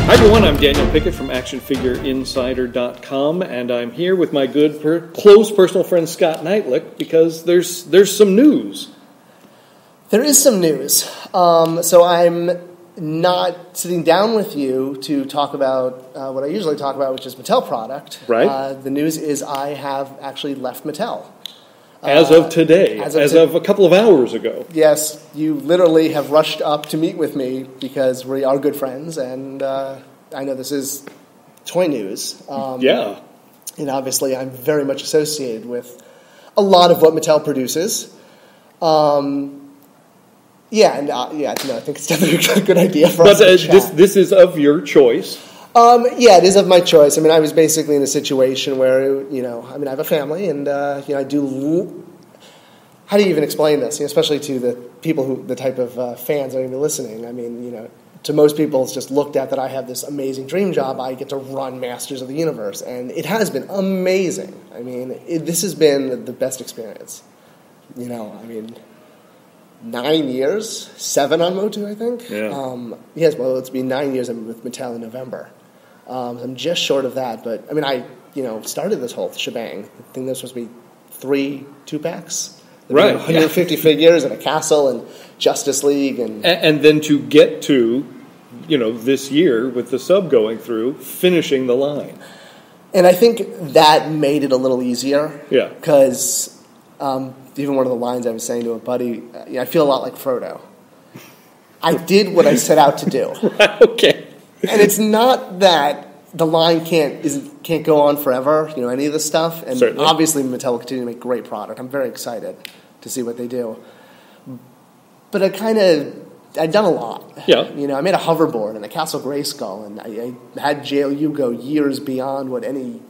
Hi everyone, I'm Daniel Pickett from ActionFigureInsider.com, and I'm here with my good, close personal friend Scott Neitlich because there's some news. There is some news. So I'm not sitting down with you to talk about what I usually talk about, which is Mattel product. Right. The news is I have actually left Mattel. As of today, as of a couple of hours ago. Yes, you literally have rushed up to meet with me because we are good friends, and I know this is toy news. Yeah. And obviously I'm very much associated with a lot of what Mattel produces. I think it's definitely a good idea for us to chat. But this is of your choice. It is of my choice. I mean, I was basically in a situation where, I have a family, and, I do... How do you even explain this? Especially to the people the type of fans that are going to be listening. I mean, to most people, it's just looked at that I have this amazing dream job. I get to run Masters of the Universe, and it has been amazing. I mean, this has been the best experience. 9 years, 7 on Motu, I think. Yeah. Yes, well, it's been 9 years. I'm with Mattel in November. I'm just short of that, but I mean, I started this whole shebang. I think there's supposed to be 3 2-packs. Right. 150 figures and a castle and Justice League and then to get to, this year with the sub going through, finishing the line. And I think that made it a little easier. Yeah. Because even one of the lines I was saying to a buddy, I feel a lot like Frodo. I did what I set out to do. Right, okay. And it's not that the line can't go on forever, any of this stuff. And Certainly. Obviously Mattel will continue to make great product. I'm very excited to see what they do. But I'd done a lot. Yeah. I made a hoverboard and a Castle Grayskull, and I had JLU go years beyond what any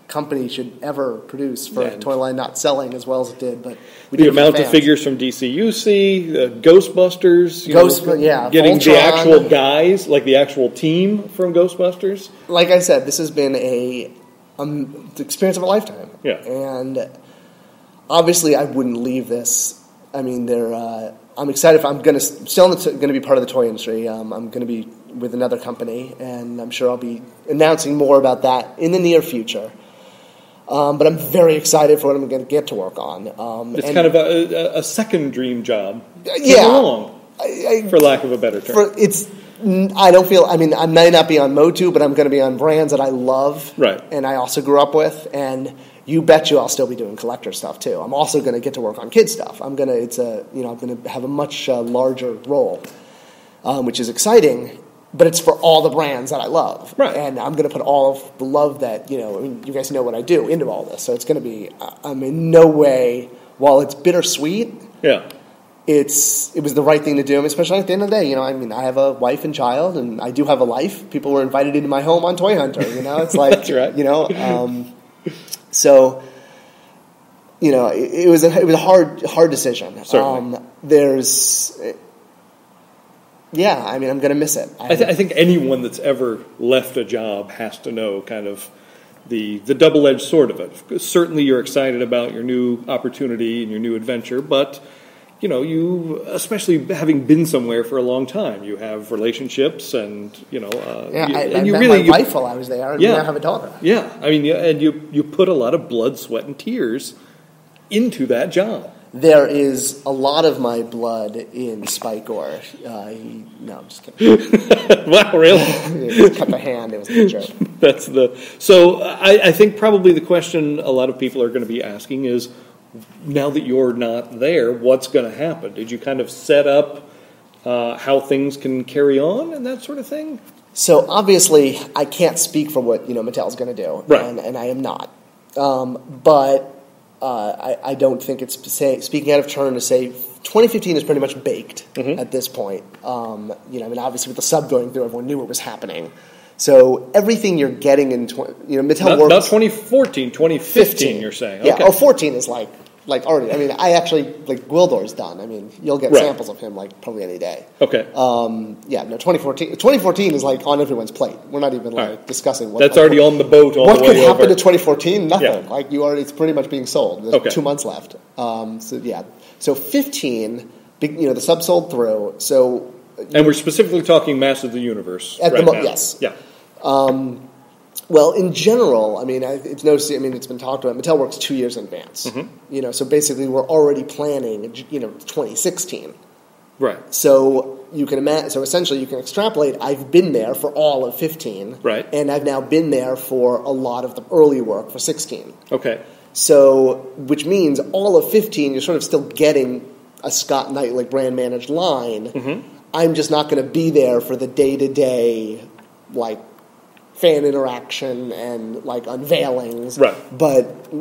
company should ever produce for a toy line not selling as well as it did. But we did the amount of figures from DCUC, Ghostbusters, getting Voltron. The actual guys, like the actual team from Ghostbusters. Like I said, this has been the experience of a lifetime. Yeah, and obviously I wouldn't leave this. I mean, I'm excited. I'm still going to be part of the toy industry. I'm going to be with another company, and I'm sure I'll be announcing more about that in the near future. But I'm very excited for what I'm going to get to work on. It's kind of a second dream job. Yeah. For lack of a better term. I may not be on Motu, but I'm going to be on brands that I love. Right. And I also grew up with. And you bet you I'll still be doing collector stuff too. I'm also going to get to work on kid stuff. I'm going to have a much larger role, which is exciting. But it's for all the brands that I love. Right. And I'm going to put all of the love that, you guys know what I do into all this. So it's going to be, I'm in no way, while it's bittersweet, yeah, it was the right thing to do, especially at the end of the day. I have a wife and child, and I do have a life. People were invited into my home on Toy Hunter, It's like, that's right. So, it was a hard decision. Certainly. I'm going to miss it. I think anyone that's ever left a job has to know kind of the double-edged sword of it. Certainly you're excited about your new opportunity and your new adventure, but, you, especially having been somewhere for a long time, you have relationships and, I met my wife while I was there, and now I have a daughter. Yeah, I mean, and you put a lot of blood, sweat, and tears into that job. There is a lot of my blood in Spike Gore. No, I'm just kidding. Wow, really? He cut the hand. It was a joke. So I think probably the question a lot of people are going to be asking is, now that you're not there, what's going to happen? Did you kind of set up how things can carry on and that sort of thing? So obviously, I can't speak for what Mattel's going to do, right. and I am not. But I don't think it's speaking out of turn to say 2015 is pretty much baked at this point. Obviously with the sub going through, everyone knew what was happening. So everything you're getting in Mattel works. Not 2014, 2015. You're saying? Yeah. Okay. 14 is like already. I mean, I actually Gwildor's done. I mean, you'll get samples of him probably any day. Okay. 2014. 2014 is on everyone's plate. We're not even discussing what. That's already on the boat. What could happen to 2014? Nothing. Yeah. It's pretty much being sold. There's 2 months left. So 15. The sub sold through. So And we're specifically talking Mass of the Universe right now. Yes. Yeah. Well, in general, I mean, it's been talked about. Mattel works 2 years in advance. Mm-hmm. So basically, we're already planning, 2016. Right. So you can imagine. So essentially, you can extrapolate. I've been there for all of 15. Right. And I've now been there for a lot of the early work for 16. Okay. So, which means all of 15, you're sort of still getting a Scott Neitlich brand managed line. Mm-hmm. I'm just not going to be there for the day-to-day, like, fan interaction and, like, unveilings. Right. But,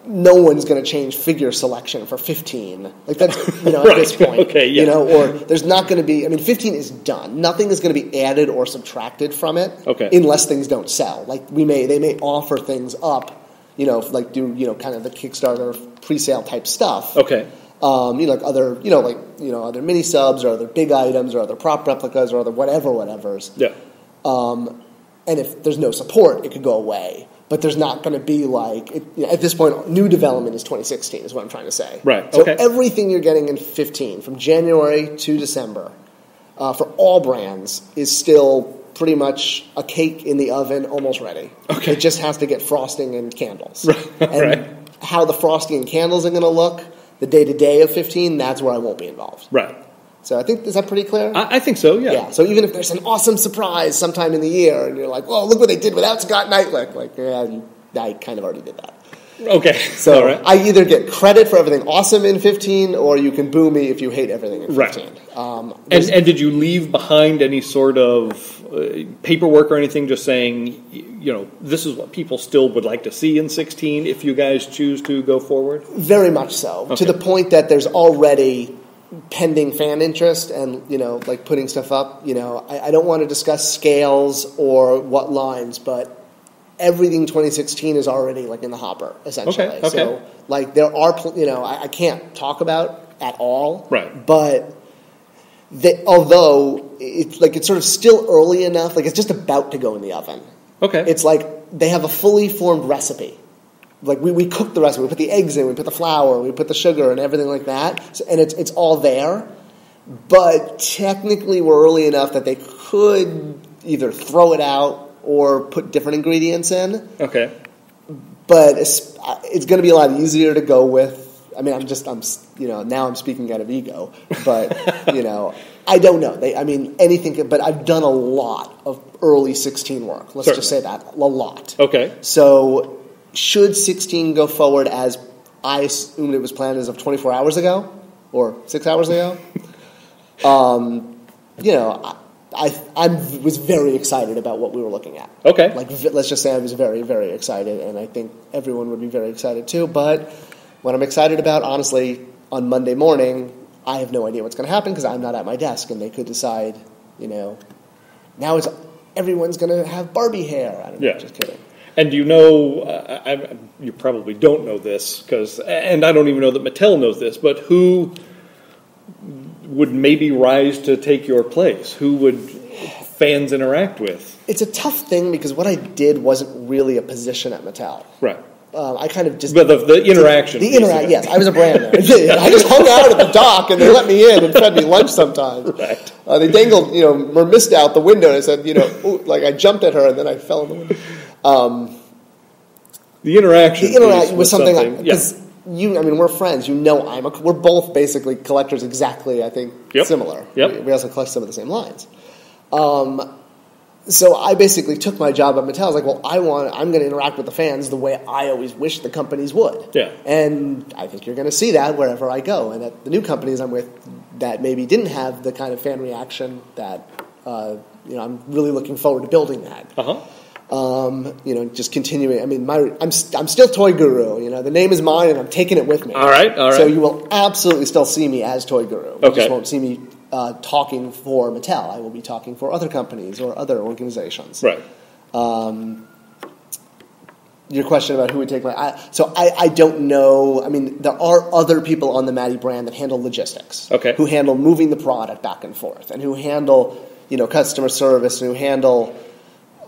no one's going to change figure selection for 15. Like, that's, right. At this point. Okay, yeah. Or there's not going to be, 15 is done. Nothing is going to be added or subtracted from it. Okay. Unless things don't sell. Like, they may offer things up, like do, kind of the Kickstarter pre-sale type stuff. Okay. Like other, other mini subs or other big items or other prop replicas or other whatevers. Yeah. And if there's no support, it could go away. But there's not going to be at this point, new development is 2016 is what I'm trying to say. Right. So okay. Everything you're getting in 15 from January to December for all brands is still pretty much a cake in the oven, almost ready. Okay. It just has to get frosting and candles. Right. And right. how the frosting and candles are going to look, the day-to-day of 15, that's where I won't be involved. Right. So I think, is that pretty clear? I think so, yeah. Yeah, so even if there's an awesome surprise sometime in the year, and you're like, well, look what they did without Scott Neitlich. Like, yeah, I kind of already did that. Okay. So all right. I either get credit for everything awesome in 15, or you can boo me if you hate everything in 15. Right. And did you leave behind any sort of paperwork or anything just saying, this is what people still would like to see in 16 if you guys choose to go forward? Very much so. Okay. To the point that there's already pending fan interest and, like putting stuff up. I don't want to discuss scales or what lines, but everything 2016 is already like in the hopper, essentially. Okay. So, like, there are, I can't talk about at all. Right. But although it's sort of still early enough, like it's just about to go in the oven. Okay. It's like they have a fully formed recipe. Like we cook the recipe, we put the eggs in, we put the flour, we put the sugar and everything like that, and it's all there. But technically, we're early enough that they could either throw it out or put different ingredients in. Okay. But it's going to be a lot easier to go with. I mean, now I'm speaking out of ego, but I don't know. Anything. But I've done a lot of early 16 work. Let's just say that a lot. Okay. So should 16 go forward as I assumed it was planned as of 24 hours ago or 6 hours ago? I was very excited about what we were looking at. Okay. Like, let's just say I was very, very excited, and I think everyone would be very excited too. But what I'm excited about, honestly, on Monday morning, I have no idea what's going to happen because I'm not at my desk, and they could decide, now everyone's going to have Barbie hair. I don't know, just kidding. And you probably don't know this, and I don't even know that Mattel knows this, but who would maybe rise to take your place? Who would fans interact with? It's a tough thing because what I did wasn't really a position at Mattel. Right. I kind of just... But the interaction. Yes, I was a brand there. I just hung out at the dock and they let me in and fed me lunch sometimes. Right. They dangled, or missed out the window and I said, like I jumped at her and then I fell in the window. The interaction was something because we're friends. We're both basically collectors exactly, I think, similar. Yep. We also collect some of the same lines. So I basically took my job at Mattel. I was like, well, I'm going to interact with the fans the way I always wish the companies would. Yeah. And I think you're going to see that wherever I go. And at the new companies I'm with that maybe didn't have the kind of fan reaction that, I'm really looking forward to building that. Uh-huh. Just continuing. I'm still Toy Guru. The name is mine, and I'm taking it with me. All right. So you will absolutely still see me as Toy Guru. You just won't see me talking for Mattel. I will be talking for other companies or other organizations. Right. Your question about who would take I don't know. There are other people on the Matty brand that handle logistics. Okay. Who handle moving the product back and forth, and who handle customer service, and who handle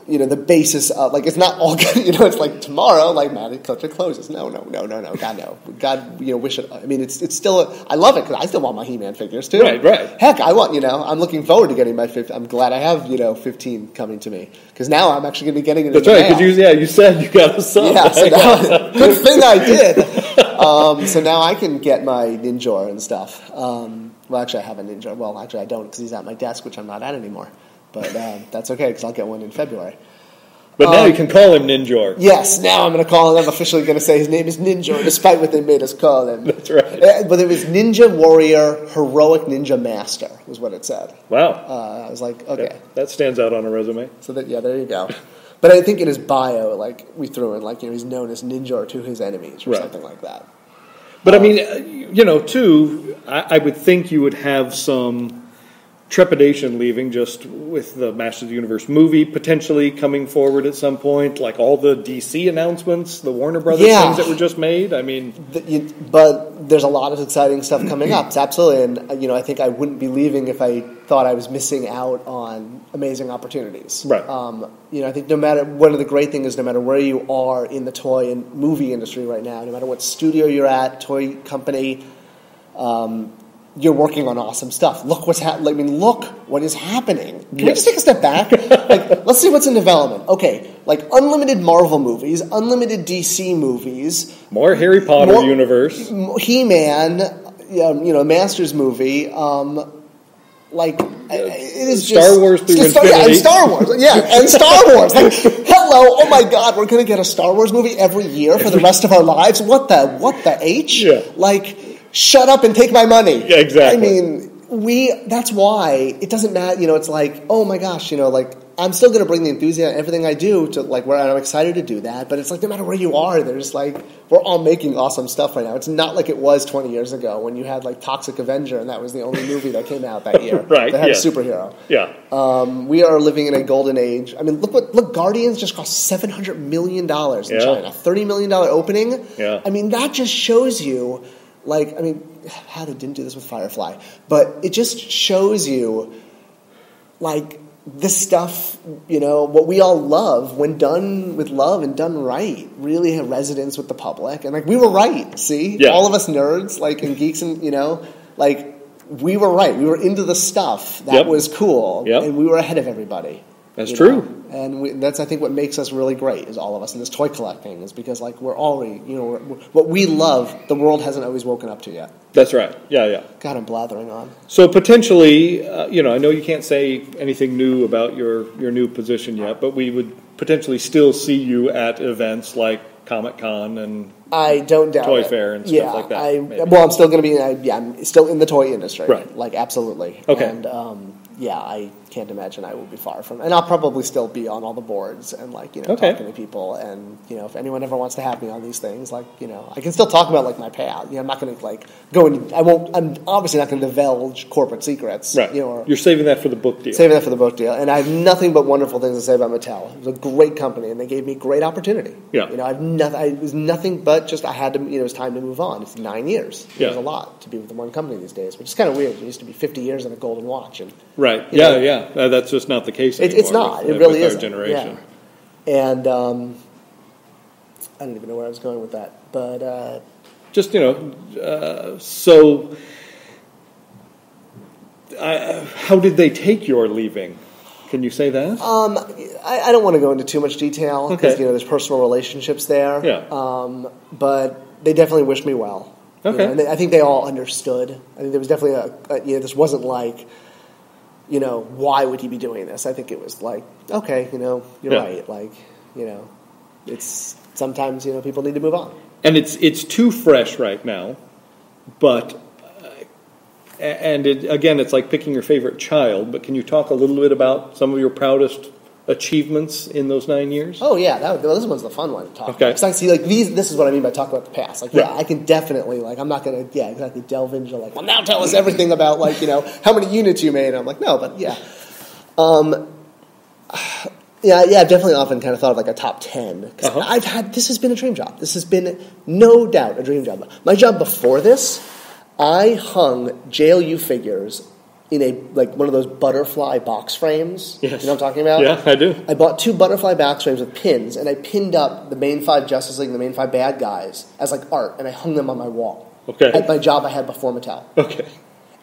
the basis of, like, it's not all good, it's like tomorrow, like, Mattel Culture closes. No, God, no. God, wish it, I mean, it's still, I love it, because I still want my He-Man figures, too. Right. Heck, I want, I'm looking forward to getting my 15, I'm glad I have, 15 coming to me, because now I'm actually going to be getting it. That's right, because you said you got a son. Yeah, so now, good thing I did. So now I can get my Ninja and stuff. Well, actually, I have a Ninja. Well, actually, I don't, because he's at my desk, which I'm not at anymore. But that's okay, because I'll get one in February. But now you can call him Ninja. Yes, now I'm going to call him. I'm officially going to say his name is Ninja, despite what they made us call him. That's right. But it was Ninja Warrior, Heroic Ninja Master, was what it said. Wow. I was like, okay. That stands out on a resume. So there you go. But I think in his bio, like, we threw in, like, he's known as Ninja to his enemies, or something like that. But I mean, too, I would think you would have some trepidation leaving just with the Masters of the Universe movie potentially coming forward at some point, like all the DC announcements, the Warner Brothers things that were just made. I mean, but there's a lot of exciting stuff coming up, absolutely. And I think I wouldn't be leaving if I thought I was missing out on amazing opportunities. Right. I think one of the great things is no matter where you are in the toy and movie industry right now, no matter what studio you're at, toy company, you're working on awesome stuff. Look what's happening. I mean, look what is happening. Can we just take a step back? Let's see what's in development. Okay, like unlimited Marvel movies, unlimited DC movies, more Harry Potter universe, He-Man, Masters movie. It is Star Wars through infinity. And Star Wars. Yeah, and Star Wars. Like, hello, oh my God, we're going to get a Star Wars movie every year for the rest of our lives? What the H? Yeah. Like, shut up and take my money. Yeah, exactly. I mean, that's why it doesn't matter, it's like, oh my gosh, I'm still going to bring the enthusiasm, everything I do to, like, where I'm excited to do that, but it's like, no matter where you are, there's like, we're all making awesome stuff right now. It's not like it was 20 years ago when you had, like, Toxic Avenger, and that was the only movie that came out that year right, that had a superhero. Yeah. We are living in a golden age. I mean, look, Guardians just cost $700 million in China. $30 million opening. Yeah. I mean, that just shows you, like, I mean, how they didn't do this with Firefly, but it just shows you, like, this stuff, what we all love, when done with love and done right, really have resonance with the public. And, like, we were right, see? Yeah. All of us nerds, like, and geeks and, like, we were right. We were into the stuff that was cool, and we were ahead of everybody. That's true. And that's, I think, what makes us really great, is all of us in this toy collecting, is because, like, we're already, what we love, the world hasn't always woken up to yet. That's right. Yeah. God, I'm blathering on. So potentially, I know you can't say anything new about your new position yet, but we would potentially still see you at events like Comic-Con and I don't doubt Toy it. Fair and stuff like that. I'm still going to be, I'm still in the toy industry. Right. Like, absolutely. Okay. And, I can't imagine I will be far from, and I'll probably still be on all the boards and, like, talking to people, and, if anyone ever wants to have me on these things, like, I can still talk about, like, my payout. I'm not going to, like, I'm obviously not going to divulge corporate secrets. Right. You're saving that for the book deal. Saving that for the book deal. And I have nothing but wonderful things to say about Mattel. It was a great company, and they gave me great opportunity. Yeah. It was nothing but just, I had to, it was time to move on. It's 9 years. It was a lot to be with the one company these days, which is kind of weird. It used to be 50 years and a golden watch. And, right. Yeah. That's just not the case anymore. It's not. It really isn't. Generation. Yeah. And I don't even know where I was going with that, but just so how did they take your leaving? Can you say that? I don't want to go into too much detail because there's personal relationships there. Yeah. But they definitely wished me well. Okay. And I think they all understood. I think there was definitely this wasn't like, why would he be doing this? I think it was like, okay, you're right. Like, it's sometimes, people need to move on. And it's too fresh right now, but, again, it's like picking your favorite child, but can you talk a little bit about some of your proudest achievements in those 9 years? Oh, yeah, this one's the fun one to talk about. Because I see, like, this is what I mean by talking about the past. Like, I can definitely, like, I'm not going to, exactly delve into, like, well, now tell us everything about, like, how many units you made. And I'm like, no, but yeah. I've definitely often kind of thought of, like, a top 10. Because this has been a dream job. This has been, no doubt, a dream job. My job before this, I hung JLU figures in a like one of those butterfly box frames. Yes. You know what I'm talking about? Yeah, I do. I bought 2 butterfly box frames with pins, and I pinned up the main 5 Justice League and the main 5 bad guys as like art, and I hung them on my wall. Okay. At my job I had before Mattel. Okay.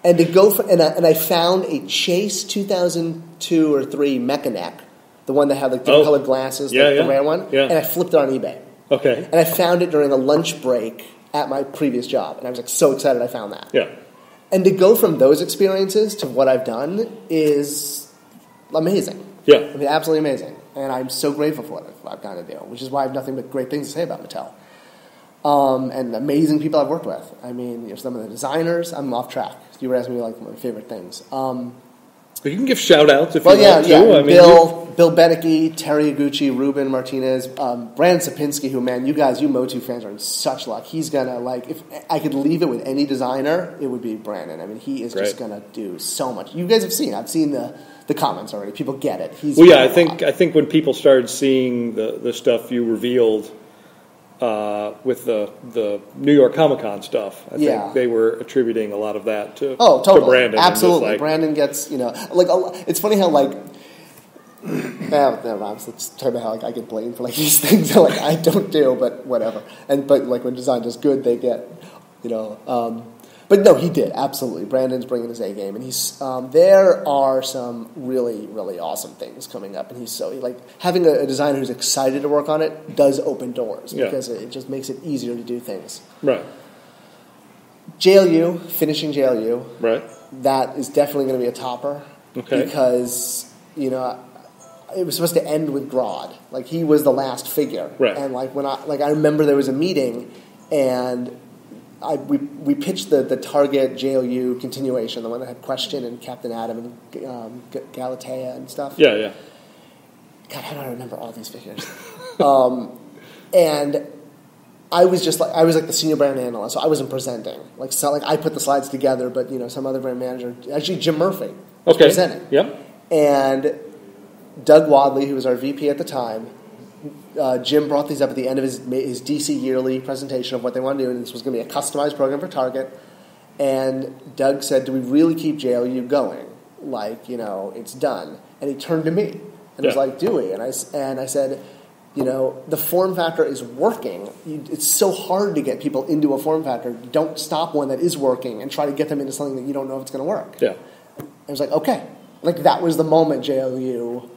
And to go for, and I found a Chase 2002 or 3 Mechanic, the one that had like different colored glasses, the rare one, and I flipped it on eBay. Okay. And I found it during a lunch break at my previous job, and I was like so excited I found that. Yeah. And to go from those experiences to what I've done is amazing. Yeah. I mean, absolutely amazing. And I'm so grateful for what I've gotten to do, which is why I have nothing but great things to say about Mattel. And amazing people I've worked with. I mean, some of the designers, I'm off track. You were asking me like my favorite things. But you can give shout-outs if you want to. Yeah. I mean, Bill Benecke, Terry Iguchi, Ruben Martinez, Brandon Sapinski, who, man, you Motu fans are in such luck. He's going to, like, if I could leave it with any designer, it would be Brandon. I mean, he is just going to do so much. You guys have seen. I've seen the comments already. People get it. I think when people started seeing the stuff you revealed with the New York Comic Con stuff, I think they were attributing a lot of that to totally. to Brandon. Absolutely, like, Brandon gets like it's funny how like. Let's talk about how like I get blamed for like these things that like I don't do, but whatever. But like when design does good, they get But no, he did absolutely. Brandon's bringing his A game, and he's there are some really really awesome things coming up, and he's like having a designer who's excited to work on it does open doors because it just makes it easier to do things. Right. Finishing JLU. Right. That is definitely going to be a topper. Okay. Because it was supposed to end with Grodd. Like he was the last figure. Right. And like I remember there was a meeting and we pitched the Target JLU continuation, the one that had Question and Captain Atom and Galatea and stuff. Yeah. God, how do I remember all these figures? And I was like the senior brand analyst, so I wasn't presenting. Like I put the slides together, but some other brand manager, actually Jim Murphy, was presenting. Yep. And Doug Wadley, who was our VP at the time, Jim brought these up at the end of his DC yearly presentation of what they wanted to do, and this was going to be a customized program for Target. And Doug said, "Do we really keep JLU going? Like, it's done." And he turned to me and was like, "Do we?" And I said, the form factor is working. It's so hard to get people into a form factor. Don't stop one that is working and try to get them into something that you don't know if it's going to work. Yeah. I was like, okay. Like, that was the moment JLU,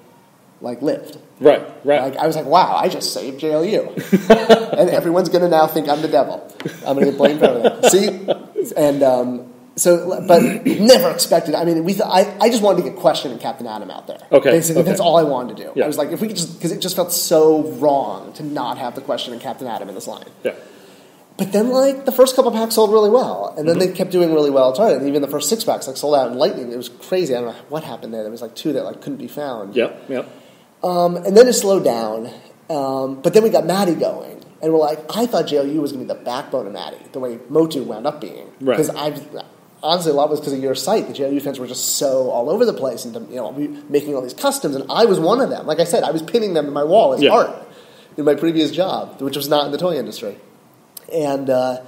lived. Right. Like, I was like, wow, I just saved JLU. And everyone's going to now think I'm the devil. I'm going to get blamed for everything. See? And but never expected. I mean, I just wanted to get Question and Captain Atom out there. Okay. Basically, that's all I wanted to do. Yeah. I was like, if we could because it just felt so wrong to not have the Question and Captain Atom in this line. Yeah. But then, the first couple packs sold really well. And then they kept doing really well at Target. And even the first 6 packs, sold out in lightning. It was crazy. I don't know what happened there. There was, 2 that, couldn't be found. Yep. And then it slowed down. But then we got Maddie going. And we're like, I thought JLU was going to be the backbone of Maddie, the way Motu wound up being. Right. Because honestly, a lot was because of your site. The JLU fans were just so all over the place and, making all these customs. And I was one of them. Like I said, I was pinning them to my wall as art in my previous job, which was not in the toy industry. And but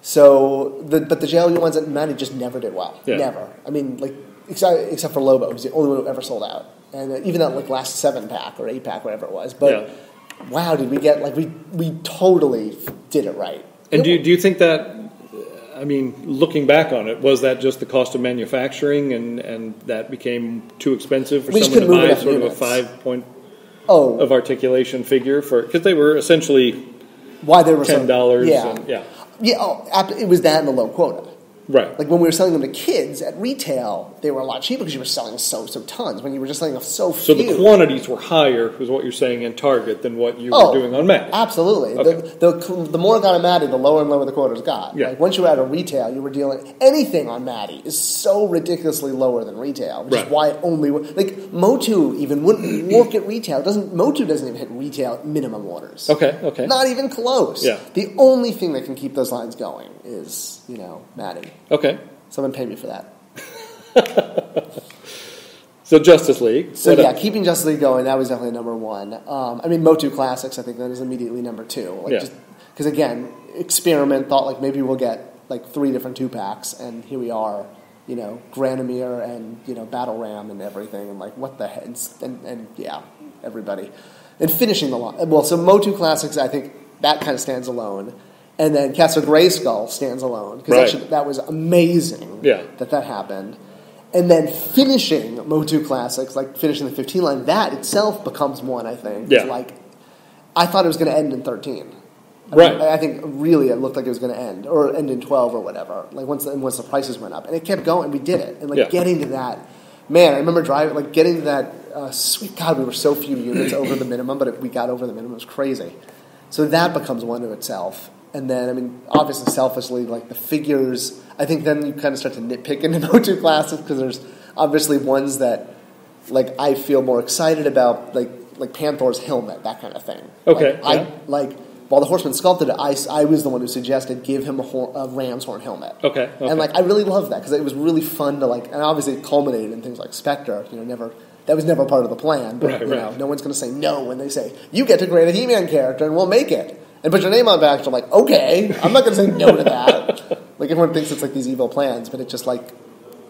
the JLU ones that Maddie just never did well. Yeah. Never. I mean, except for Lobo, who's the only one who ever sold out. And even that last 7-pack or 8-pack, whatever it was. But wow, did we get we totally did it right. And do you think that? I mean, looking back on it, was that just the cost of manufacturing, and that became too expensive for someone to buy sort of a 5-point of articulation figure because they were essentially $10? It was that and the low quota. Right. Like when we were selling them to kids at retail, they were a lot cheaper because you were selling so tons. When you were just selling so few. So the quantities were higher, is what you're saying, in Target than what you were doing on Maddie. Absolutely. Okay. The more it got on Maddie, the lower and lower the quotas got. Yeah. Once you were at a retail, you were dealing anything on Maddie is so ridiculously lower than retail, which is why it only Motu even wouldn't work at retail. Motu doesn't even hit retail minimum orders. Okay. Not even close. Yeah. The only thing that can keep those lines going is Maddie. Okay. Someone pay me for that. So Justice League. So keeping Justice League going, that was definitely number one. Motu Classics, I think that is immediately number 2. Because again, experiment, thought maybe we'll get 3 different 2-packs, and here we are, Granomir and, Battle Ram and everything, and like, what the heck, and yeah, everybody. And finishing the line. Well, so Motu Classics, I think that kind of stands alone. And then Castle Grayskull stands alone. Because that was amazing that happened. And then finishing Motu Classics, like finishing the 15 line, that itself becomes one, I think. Yeah. Like, I thought it was going to end in 13. I think really it looked like it was going to end, or end in 12 or whatever. Like once the prices went up, and it kept going, we did it, and getting to that, man, I remember driving, like getting to that. Sweet God, we were so few units over the minimum, but we got over the minimum. It was crazy. So that becomes one to itself, and then obviously selfishly, like the figures. I think then you kind of start to nitpick into Motu Classics because there's obviously ones that like I feel more excited about, like Panther's helmet, that kind of thing. Okay, while the Horseman sculpted it, I was the one who suggested give him a ram's horn helmet. Okay. And I really loved that because it was really fun to and obviously it culminated in things like Spectre. That was never part of the plan. But no one's going to say no when they say you get to create a He-Man character and we'll make it and put your name on the back. So I'm like, okay, I'm not going to say no to that. Like everyone thinks it's like these evil plans, but it's just like,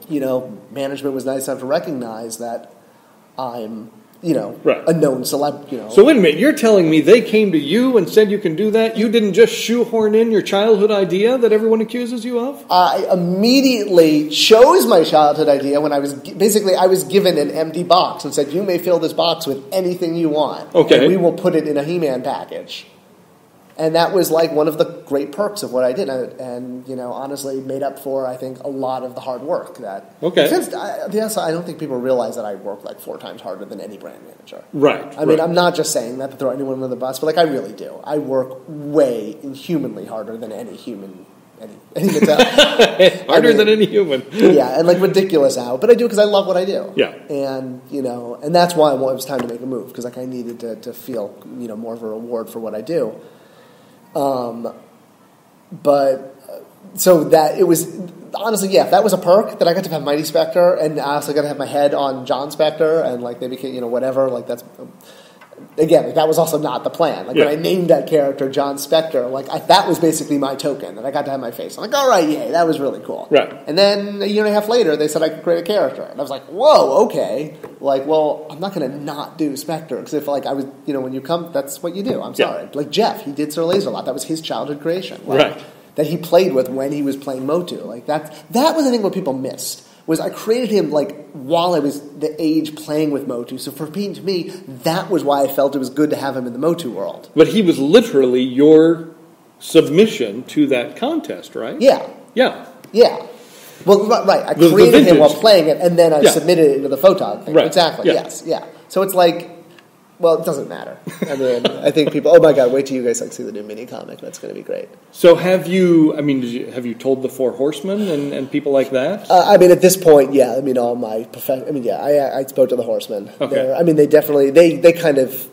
management was nice enough to recognize that I'm. A known celeb, So wait a minute, you're telling me they came to you and said you can do that? You didn't just shoehorn in your childhood idea that everyone accuses you of? I immediately chose my childhood idea when I was given an empty box and said, you may fill this box with anything you want. Okay. And we will put it in a He-Man package. And that was like one of the great perks of what I did, and honestly made up for, I think, a lot of the hard work that. Okay. I don't think people realize that I work like 4 times harder than any brand manager. Right. I mean, I'm not just saying that to throw anyone under the bus, but I really do. I work way inhumanly harder than any human. Any harder than any human. Yeah, and ridiculous out, but I do because I love what I do. Yeah. And and that's why it was time to make a move because I needed to feel more of a reward for what I do. So that it was honestly, that was a perk that I got to have Mighty Spectre, and I also got to have my head on John Spectre, and they became, whatever, that's, again, that was also not the plan. When I named that character John Spectre, that was basically my token, that I got to have my face. I'm like, all right, yay, that was really cool. Right. And then a year and a half later, they said I could create a character, and I was like, whoa, okay. Well, I'm not going to not do Spectre, because if, I was, when you come, that's what you do. I'm sorry. Yeah. Jeff, he did Sir Laser-Lot. That was his childhood creation. Right. That he played with when he was playing Motu. That was, I think, what people missed. Was I created him while I was the age playing with Motu. So to me, that was why I felt it was good to have him in the Motu world. But he was literally your submission to that contest, right? Yeah. Yeah. Yeah. Well, right. I created him while playing it, and then I submitted it into the Photog thing. Right. Exactly. Yeah. Yes. Yeah. So it's well, it doesn't matter. I mean, I think people. Oh my God! Wait till you guys see the new mini comic. That's going to be great. So have you? have you told the 4 Horsemen and people like that? At this point, yeah. All my I spoke to the Horsemen. Okay. They definitely they kind of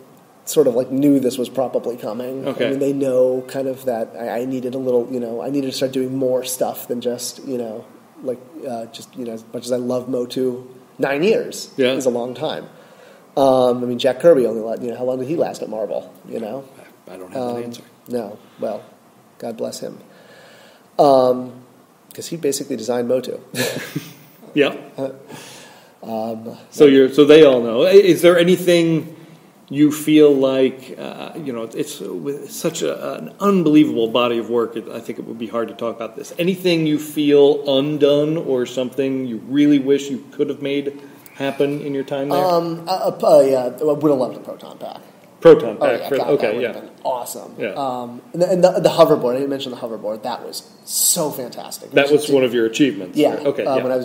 sort of knew this was probably coming. Okay. They know kind of that I needed a little. I needed to start doing more stuff than just as much as I love Motu. 9 years is a long time. Jack Kirby only, how long did he last at Marvel, I don't have that answer. No. Well, God bless him. Because he basically designed Motu. Yeah. So they all know. Is there anything you feel like, it's with such an unbelievable body of work, I think it would be hard to talk about this. Anything you feel undone or something you really wish you could have made happen in your time there? I would have loved a proton pack. Proton pack. That would have been awesome. Yeah. And the hoverboard, I didn't mention the hoverboard, that was so fantastic. That was one of your achievements. Yeah. Right? Okay. When I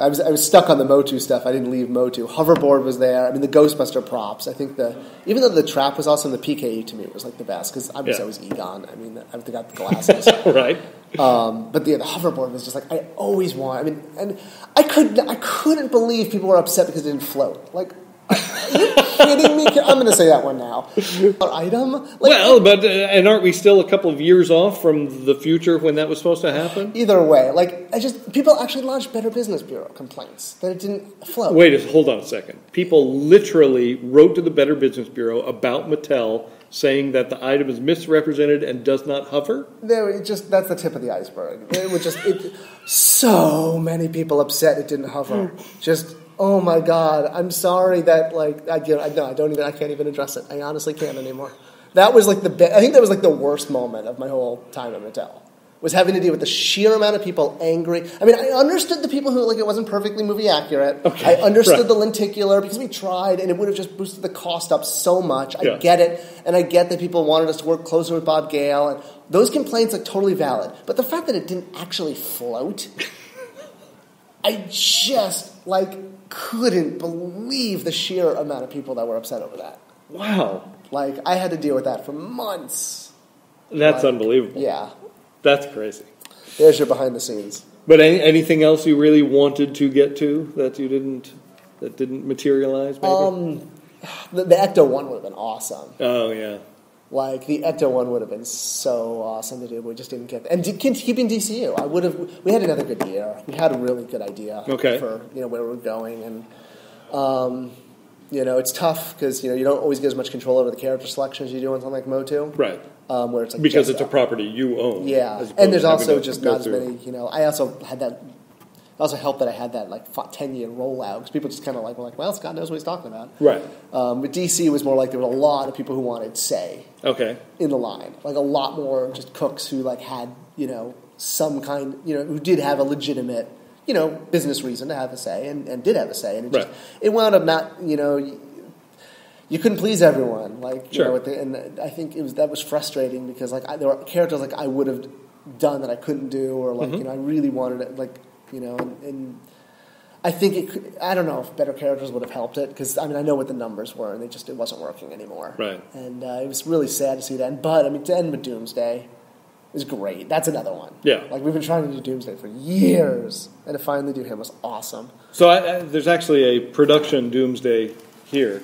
was stuck on the Motu stuff. I didn't leave Motu. Hoverboard was there. The Ghostbuster props. I think even though the trap was awesome, the PKE to me was the best because I was always Egon. I got the glasses. Right. But the hoverboard was just I always want. And I couldn't believe people were upset because it didn't float. Are you kidding me? I'm going to say that one now. Item? And aren't we still a couple of years off from the future when that was supposed to happen? Either way, people actually launched Better Business Bureau complaints that it didn't float. Hold on a second. People literally wrote to the Better Business Bureau about Mattel saying that the item is misrepresented and does not hover? That's the tip of the iceberg. So many people upset it didn't hover. Just, oh my God, I'm sorry that, I can't even address it. I honestly can't anymore. That was I think that was the worst moment of my whole time at Mattel. Was having to deal with the sheer amount of people angry. I mean, I understood the people who, it wasn't perfectly movie accurate. Okay, I understood the lenticular because we tried, and it would have just boosted the cost up so much. I get it, and I get that people wanted us to work closer with Bob Gale, and those complaints are totally valid. But the fact that it didn't actually float, I just, couldn't believe the sheer amount of people that were upset over that. Wow. I had to deal with that for months. That's unbelievable. Yeah. That's crazy. There's your behind the scenes. But anything else you really wanted to get to that didn't materialize? Maybe? The Ecto one would have been awesome. Oh yeah. The Ecto one would have been so awesome to do. We just didn't get that. And keeping DCU, we had another good year. We had a really good idea for where we're going, and it's tough because you don't always get as much control over the character selection as you do on something like Motu. Right. Where it's because it's a property you own. Yeah, and there's also just not as many. I also had that. It also helped that I had that 10-year rollout because people just kind of were like, well, Scott knows what he's talking about. Right. With DC, it was more there were a lot of people who wanted say. Okay. In the line, a lot more just cooks who had some kind who did have a legitimate business reason to have a say and did have a say, and it wound up not you couldn't please everyone, sure. And I think that was frustrating because there were characters I would have done that I couldn't do, or I really wanted it, and I think I don't know if better characters would have helped it because I know what the numbers were and it wasn't working anymore, right? And it was really sad to see that. But to end with Doomsday is great. That's another one. Yeah, we've been trying to do Doomsday for years, and to finally do him was awesome. So there's actually a production Doomsday here.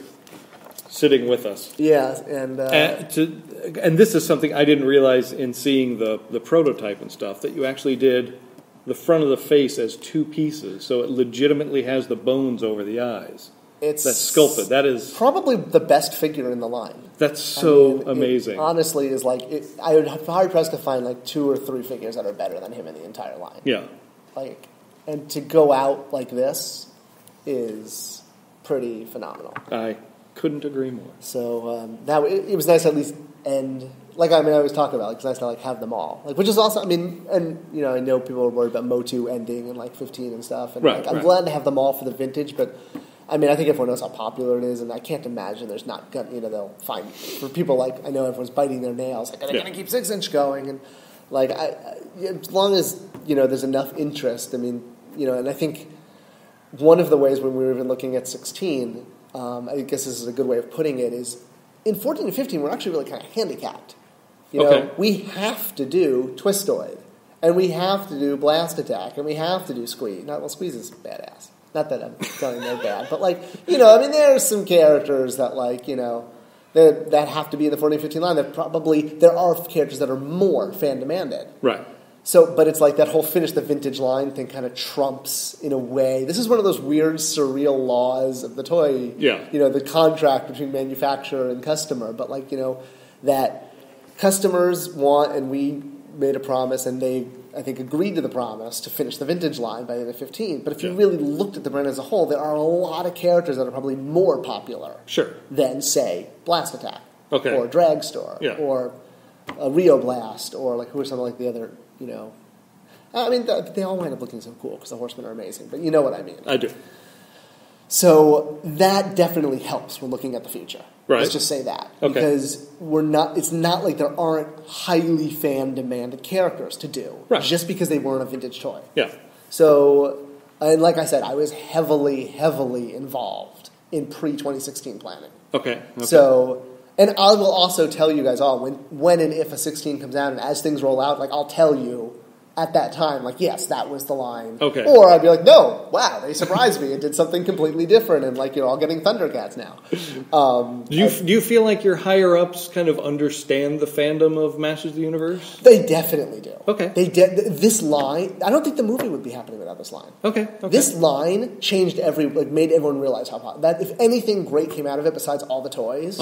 Sitting with us. Yeah, and this is something I didn't realize in seeing the prototype and stuff, that you actually did the front of the face as two pieces, so it legitimately has the bones over the eyes. That's sculpted. That is probably the best figure in the line. That's so amazing. It honestly, is I would be hard pressed to find 2 or 3 figures that are better than him in the entire line. Yeah. And to go out like this is pretty phenomenal. I couldn't agree more. So it was nice to at least end. I always talk about, it's nice to have them all. Which is also, I know people are worried about Motu ending in 15 and stuff, and I'm glad to have them all for the vintage. But I think everyone knows how popular it is, and I can't imagine there's not they'll find for people I know everyone's biting their nails. Are they going to keep 6-inch going? And as long as there's enough interest. And I think one of the ways when we were even looking at 16. I guess this is a good way of putting it, is in 14 and 15, we're actually really kind of handicapped. We have to do Twistoid, and we have to do Blast Attack, and we have to do Squeeze. Squeeze is badass. Not that I'm telling they're bad, but there are some characters that that have to be in the 14 and 15 line. There are characters that are more fan demanded. Right. So, but it's that whole finish the vintage line thing kind of trumps in a way. This is one of those weird, surreal laws of the toy. Yeah. The contract between manufacturer and customer. But that customers want, and we made a promise, and they, I think, agreed to the promise to finish the vintage line by the end of 15. But if you really looked at the brand as a whole, there are a lot of characters that are probably more popular. Sure. Than, say, Blast Attack. Okay. Or Dragstore. Yeah. Or Rio Blast. Or who are some the other... they all wind up looking so cool because the Horsemen are amazing, but you know what I mean. I do. So that definitely helps when looking at the future. Right. Let's just say that. Okay. Because it's not like there aren't highly fan-demanded characters to do. Right. Just because they weren't a vintage toy. Yeah. So, and like I said, I was heavily, heavily involved in pre-2016 planning. Okay. So... And I will also tell you guys all, when and if a 16 comes out, and as things roll out, I'll tell you, at that time, like, yes, that was the line. Okay. Or I'd be like, no, wow, they surprised me and did something completely different, and like, all getting Thundercats now. Do you feel like your higher ups kind of understand the fandom of Masters of the Universe? They definitely do. Okay. This line, I don't think the movie would be happening without this line. Okay. This line changed made everyone realize how hot. That if anything great came out of it besides all the toys,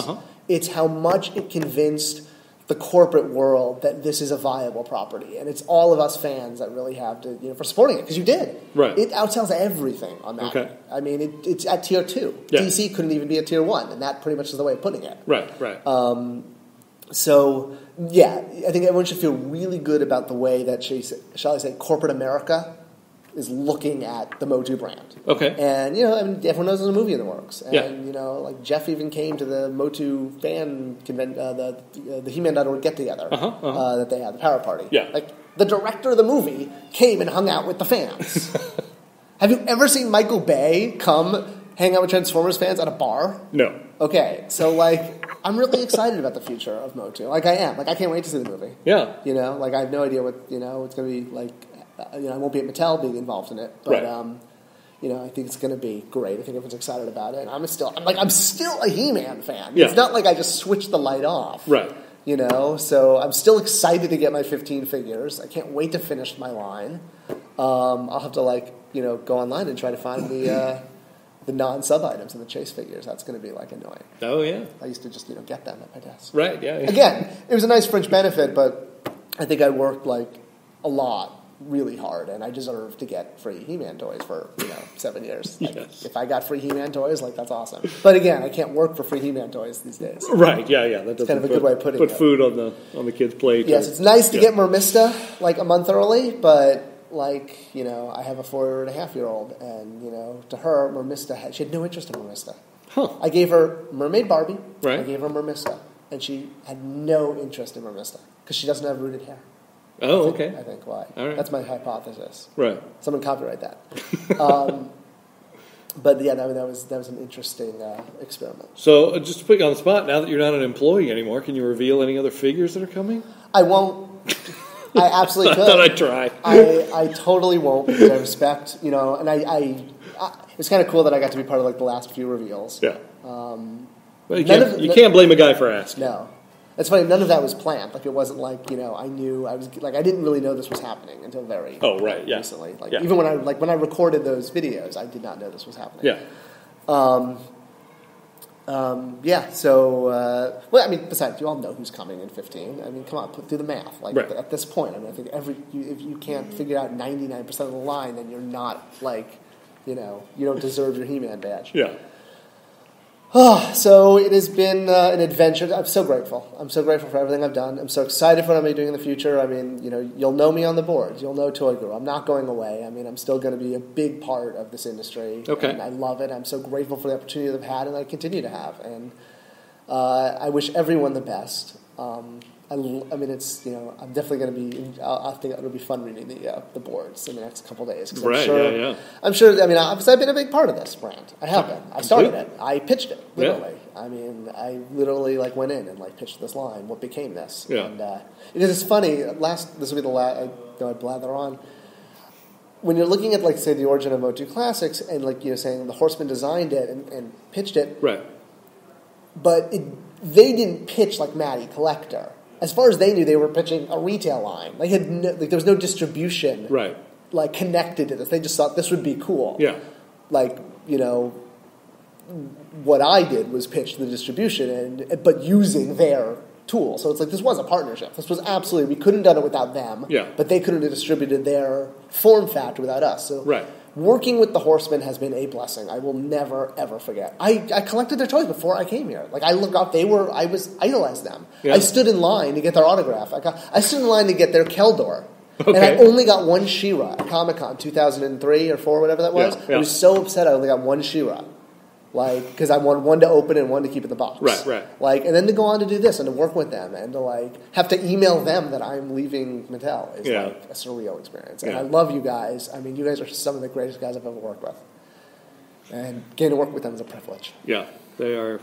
it's how much it convinced the corporate world that this is a viable property, and it's all of us fans that really have to, for supporting it, because you did. Right. It outsells everything on that. Okay. I mean, it's at tier 2. Yeah. DC couldn't even be at tier 1, and that pretty much is the way of putting it. Right. So, yeah, I think everyone should feel really good about the way that, shall I say, corporate America is looking at the Motu brand. Okay. And, everyone knows there's a movie in the works. And, Yeah. like Jeff even came to the Motu fan the He-Man.org get-together that they had, the Power Party. Yeah. Like, the director of the movie came and hung out with the fans. Have you ever seen Michael Bay come hang out with Transformers fans at a bar? No. Okay, so, like, I'm really excited about the future of Motu. Like, I am. Like, I can't wait to see the movie. Yeah. Like, I have no idea what, it's going to be like. I won't be at Mattel being involved in it, but right. I think it's going to be great. I think everyone's excited about it, and I'm still a He-Man fan. Yeah. It's not like I just switched the light off, right? So I'm still excited to get my 15 figures. I can't wait to finish my line. I'll have to go online and try to find the non-sub items in the chase figures. That's going to be annoying. Oh yeah. I used to just get them at my desk. Right. Yeah. Again, it was a nice fringe benefit, but I think I worked a lot. Really hard, and I deserve to get free He-Man toys for 7 years. Yes. If I got free He-Man toys, that's awesome. But again, I can't work for free He-Man toys these days. Right? Yeah. That doesn't kind of a good way of putting it. Put food on the kid's plate. Yes, it's nice to get Mermista a month early, but I have a 4.5-year-old, and to her, Mermista she had no interest in Mermista. Huh. I gave her Mermaid Barbie. Right. I gave her Mermista, and she had no interest in Mermista because she doesn't have rooted hair. Oh, okay. I think why. All right. That's my hypothesis. Right. Someone copyright that. But yeah, that was an interesting experiment. So just to put you on the spot, now that you're not an employee anymore, can you reveal any other figures that are coming? I won't. I absolutely could. I thought I'd try. I totally won't, because I respect, and it's kind of cool that I got to be part of the last few reveals. Yeah. Well, you can't blame a guy for asking. No. It's funny, none of that was planned. It wasn't I knew I was I didn't really know this was happening until very recently. Even when I recorded those videos, I did not know this was happening. Yeah. So besides, you all know who's coming in 15. Come on, do the math. Right. At this point, I think if you can't figure out 99% of the line, then you're not you don't deserve your He-Man badge. Yeah. So it has been an adventure. I'm so grateful. I'm so grateful for everything I've done. I'm so excited for what I'm going to be doing in the future. You'll know me on the boards. You'll know Toy Guru. I'm not going away. I'm still going to be a big part of this industry. Okay. And I love it. I'm so grateful for the opportunity that I've had and I continue to have. And I wish everyone the best. It's I'm definitely going to be. I think it'll be fun reading the boards in the next couple of days. Right. Yeah. I'm sure. Obviously, I've been a big part of this brand. I have been. I started it. I pitched it literally. Yeah. I literally went in and pitched this line. What became this? Yeah. And because it's funny. This will be the last. I blather on. When you're looking at say the origin of Motu Classics and saying the Horseman designed it and pitched it. Right. But they didn't pitch Matty Collector. As far as they knew, they were pitching a retail line. There was no distribution, right? Connected to this. They just thought this would be cool. Yeah. What I did was pitch the distribution, but using their tool. So it's this was a partnership. This was absolutely, we couldn't have done it without them. Yeah. But they couldn't have distributed their form factor without us. So right. Working with the Horsemen has been a blessing. I will never, ever forget. I collected their toys before I came here. I looked up, I idolized them. Yeah. I stood in line to get their autograph. I stood in line to get their Keldor. Okay. And I only got one She-Ra at Comic-Con 2003 or 4, whatever that was. Yeah. I was so upset I only got one She-Ra. Because I wanted one to open and one to keep in the box. Right. And then to go on to do this and to work with them and to have to email them that I'm leaving Mattel is a surreal experience. And I love you guys. You guys are some of the greatest guys I've ever worked with. And getting to work with them is a privilege. Yeah, they are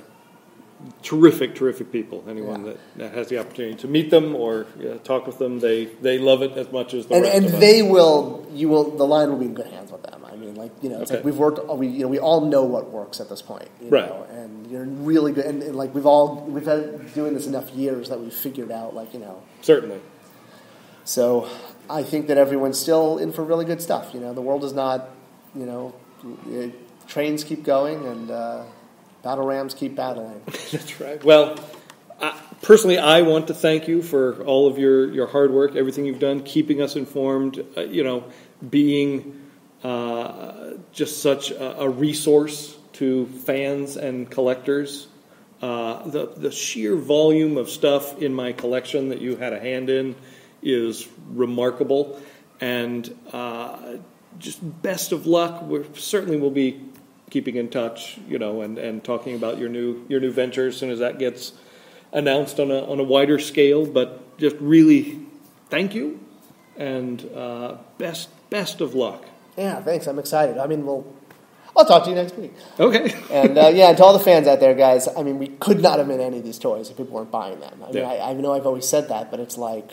terrific, terrific people. Anyone that has the opportunity to meet them or talk with them, they love it as much as the rest of us. And they will. The line will be in good hands with them. I mean, it's like we've worked. We all know what works at this point, right? And you're really good. And like we've had doing this enough years that we've figured out, Certainly. So I think that everyone's still in for really good stuff. The world is not. Trains keep going and battle rams keep battling. That's right. Well, personally, I want to thank you for all of your hard work, everything you've done, keeping us informed, being just such a resource to fans and collectors. The sheer volume of stuff in my collection that you had a hand in is remarkable. And just best of luck. We certainly will be keeping in touch, and talking about your new venture as soon as that gets announced on a wider scale. But just really thank you, and best of luck. Yeah, thanks. I'm excited. I mean, I'll talk to you next week. Okay. And and to all the fans out there, guys, I mean, we could not have made any of these toys if people weren't buying them. I know I've always said that, but it's like,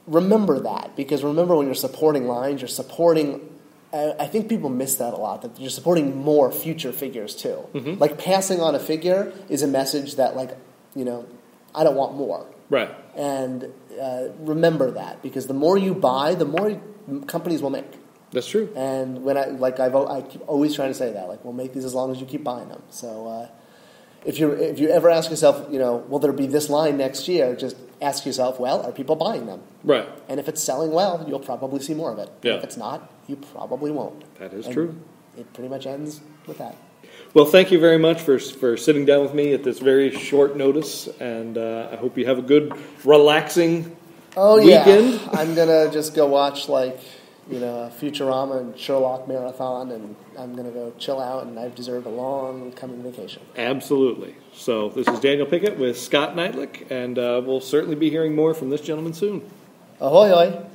remember that, because remember when you're supporting lines, you're supporting. I think people miss that a lot, that you're supporting more future figures too. Mm-hmm. Like passing on a figure is a message that I don't want more. Right. And remember that, because the more you buy, the more companies will make. That's true. And when I keep always trying to say that, we'll make these as long as you keep buying them. So if you ever ask yourself, will there be this line next year? Just ask yourself, well, are people buying them? Right. And if it's selling well, you'll probably see more of it. Yeah. If it's not, you probably won't. That is true. It pretty much ends with that. Well, thank you very much for sitting down with me at this very short notice, and I hope you have a good, relaxing weekend. Yeah. I'm gonna just go watch Futurama and Sherlock marathon, and I'm going to go chill out, and I've deserved a long coming vacation. Absolutely. So this is Daniel Pickett with Scott Neitlich, and we'll certainly be hearing more from this gentleman soon. Ahoy, hoy.